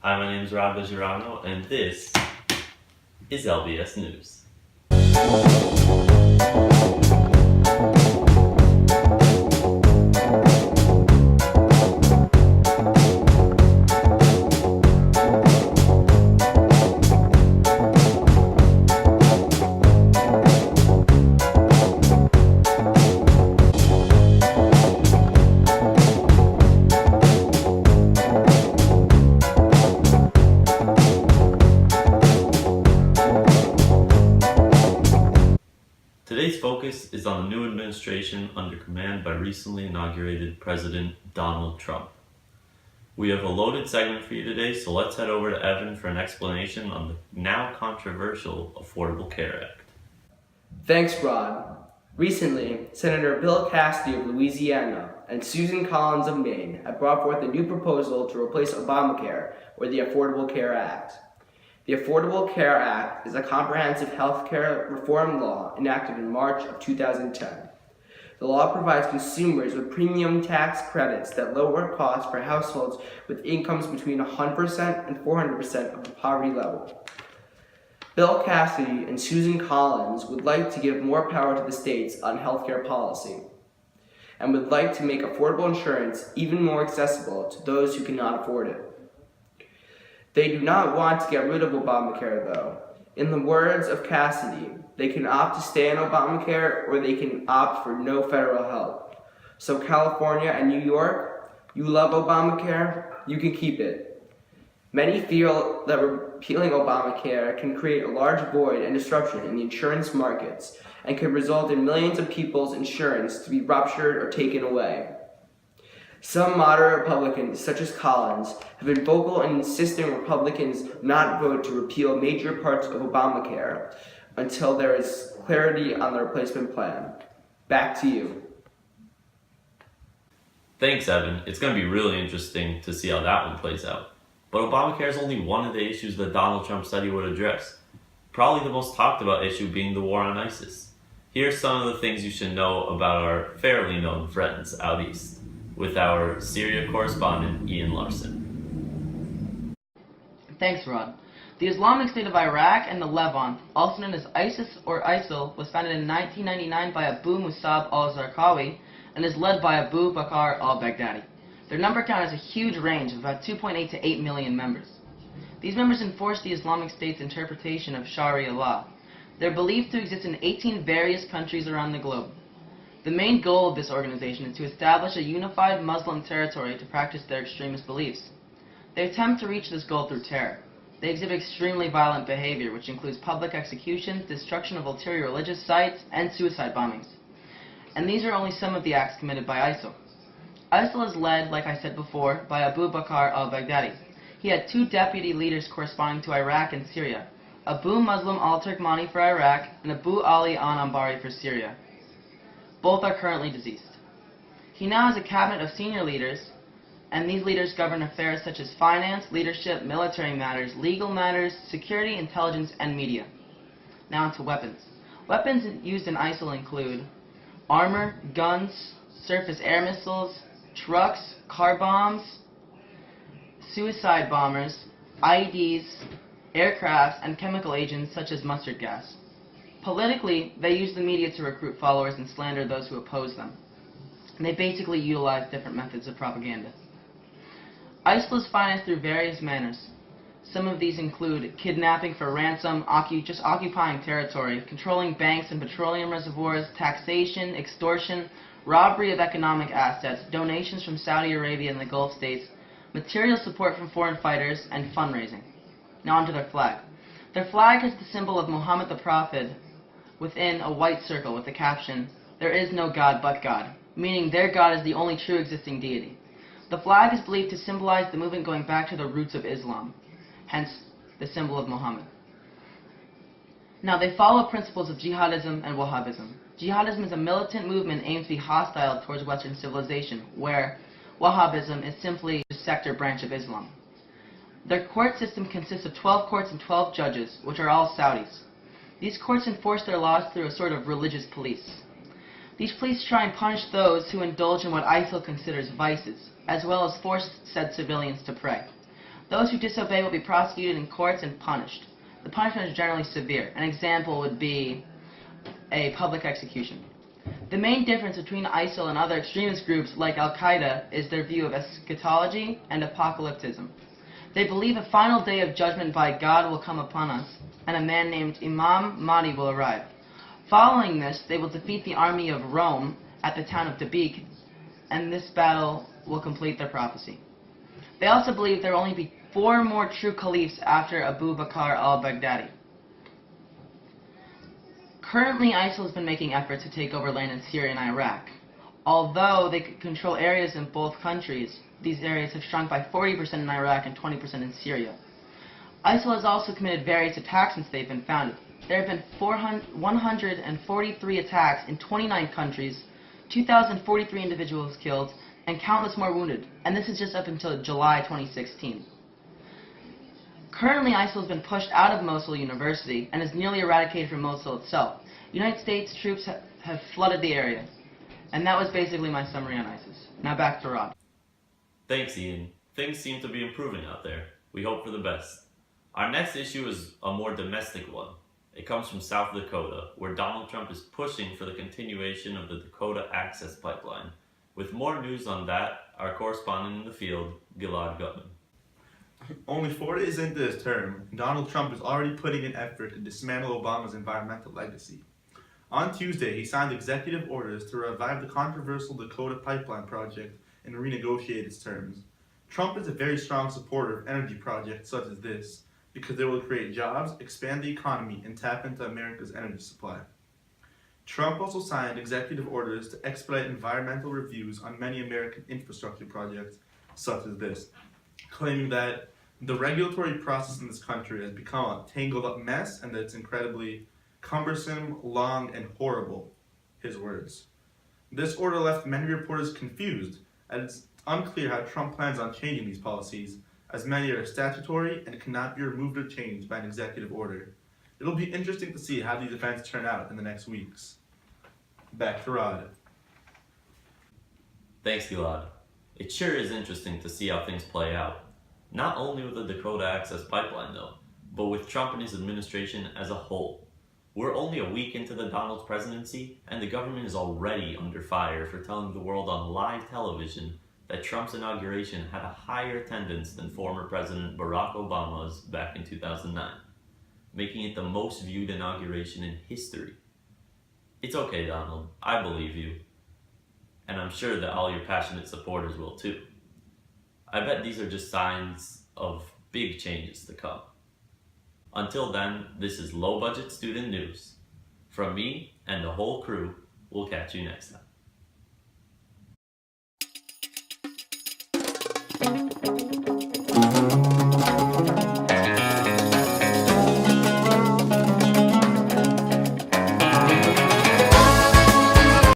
Hi, my name is Rob Girano, and this is LBS News. Today's focus is on the new administration under command by recently inaugurated President Donald Trump. We have a loaded segment for you today, so let's head over to Evan for an explanation on the now controversial Affordable Care Act. Thanks, Rod. Recently, Senator Bill Cassidy of Louisiana and Susan Collins of Maine have brought forth a new proposal to replace Obamacare with the Affordable Care Act. The Affordable Care Act is a comprehensive health care reform law enacted in March of 2010. The law provides consumers with premium tax credits that lower costs for households with incomes between 100% and 400% of the poverty level. Bill Cassidy and Susan Collins would like to give more power to the states on healthcare policy and would like to make affordable insurance even more accessible to those who cannot afford it. They do not want to get rid of Obamacare, though. In the words of Cassidy, they can opt to stay in Obamacare or they can opt for no federal help. So California and New York, you love Obamacare, you can keep it. Many feel that repealing Obamacare can create a large void and disruption in the insurance markets and could result in millions of people's insurance to be ruptured or taken away. Some moderate Republicans, such as Collins, have been vocal in insisting Republicans not vote to repeal major parts of Obamacare until there is clarity on the replacement plan. Back to you. Thanks, Evan. It's going to be really interesting to see how that one plays out. But Obamacare is only one of the issues that Donald Trump said he would address. Probably the most talked about issue being the war on ISIS. Here's some of the things you should know about our fairly known friends out east, with our Syria correspondent, Ian Larson. Thanks, Rod. The Islamic State of Iraq and the Levant, also known as ISIS or ISIL, was founded in 1999 by Abu Musab al-Zarqawi and is led by Abu Bakr al-Baghdadi. Their number count has a huge range of about 2.8 to 8 million members. These members enforce the Islamic State's interpretation of Sharia law. They're believed to exist in 18 various countries around the globe. The main goal of this organization is to establish a unified Muslim territory to practice their extremist beliefs. They attempt to reach this goal through terror. They exhibit extremely violent behavior, which includes public executions, destruction of ulterior religious sites, and suicide bombings. And these are only some of the acts committed by ISIL. ISIL is led, like I said before, by Abu Bakr al-Baghdadi. He had two deputy leaders corresponding to Iraq and Syria, Abu Muslim al-Turkmani for Iraq and Abu Ali al-Anbari for Syria. Both are currently deceased. He now has a cabinet of senior leaders, and these leaders govern affairs such as finance, leadership, military matters, legal matters, security, intelligence, and media. Now onto weapons. Weapons used in ISIL include armor, guns, surface air missiles, trucks, car bombs, suicide bombers, IEDs, aircrafts, and chemical agents such as mustard gas. Politically, they use the media to recruit followers and slander those who oppose them. And they basically utilize different methods of propaganda. ISIL is financed through various manners. Some of these include kidnapping for ransom, just occupying territory, controlling banks and petroleum reservoirs, taxation, extortion, robbery of economic assets, donations from Saudi Arabia and the Gulf states, material support from foreign fighters, and fundraising. Now onto their flag. Their flag has the symbol of Muhammad the Prophet within a white circle with the caption, "There is no God but God," meaning their God is the only true existing deity. The flag is believed to symbolize the movement going back to the roots of Islam, hence the symbol of Muhammad. Now they follow principles of jihadism and Wahhabism. Jihadism is a militant movement aimed to be hostile towards Western civilization, where Wahhabism is simply a sector branch of Islam. Their court system consists of 12 courts and 12 judges, which are all Saudis. These courts enforce their laws through a sort of religious police. These police try and punish those who indulge in what ISIL considers vices, as well as force said civilians to pray. Those who disobey will be prosecuted in courts and punished. The punishment is generally severe. An example would be a public execution. The main difference between ISIL and other extremist groups like Al-Qaeda is their view of eschatology and apocalypticism. They believe a final day of judgment by God will come upon us, and a man named Imam Mahdi will arrive. Following this, they will defeat the army of Rome at the town of Dabiq, and this battle will complete their prophecy. They also believe there will only be 4 more true caliphs after Abu Bakr al-Baghdadi. Currently, ISIL has been making efforts to take over land in Syria and Iraq. Although they could control areas in both countries, these areas have shrunk by 40% in Iraq and 20% in Syria. ISIL has also committed various attacks since they've been founded. There have been 143 attacks in 29 countries, 2,043 individuals killed, and countless more wounded, and this is just up until July 2016. Currently, ISIL has been pushed out of Mosul University and is nearly eradicated from Mosul itself. United States troops have flooded the area. And that was basically my summary on ISIS. Now back to Rob. Thanks, Ian. Things seem to be improving out there. We hope for the best. Our next issue is a more domestic one. It comes from South Dakota, where Donald Trump is pushing for the continuation of the Dakota Access Pipeline. With more news on that, our correspondent in the field, Gilad Gutman. Only 4 days into his term, Donald Trump is already putting in effort to dismantle Obama's environmental legacy. On Tuesday, he signed executive orders to revive the controversial Dakota Pipeline project and renegotiate its terms. Trump is a very strong supporter of energy projects such as this because they will create jobs, expand the economy, and tap into America's energy supply. Trump also signed executive orders to expedite environmental reviews on many American infrastructure projects such as this, claiming that the regulatory process in this country has become a tangled up mess and that it's incredibly cumbersome, long, and horrible, his words. This order left many reporters confused, as it's unclear how Trump plans on changing these policies, as many are statutory and cannot be removed or changed by an executive order. It'll be interesting to see how these events turn out in the next weeks. Back to Rod. Thanks, Gilad. It sure is interesting to see how things play out. Not only with the Dakota Access Pipeline, though, but with Trump and his administration as a whole. We're only a week into the Donald presidency, and the government is already under fire for telling the world on live television that Trump's inauguration had a higher attendance than former President Barack Obama's back in 2009, making it the most viewed inauguration in history. It's okay, Donald. I believe you. And I'm sure that all your passionate supporters will too. I bet these are just signs of big changes to come. Until then, this is Low Budget Student News. From me and the whole crew, we'll catch you next time.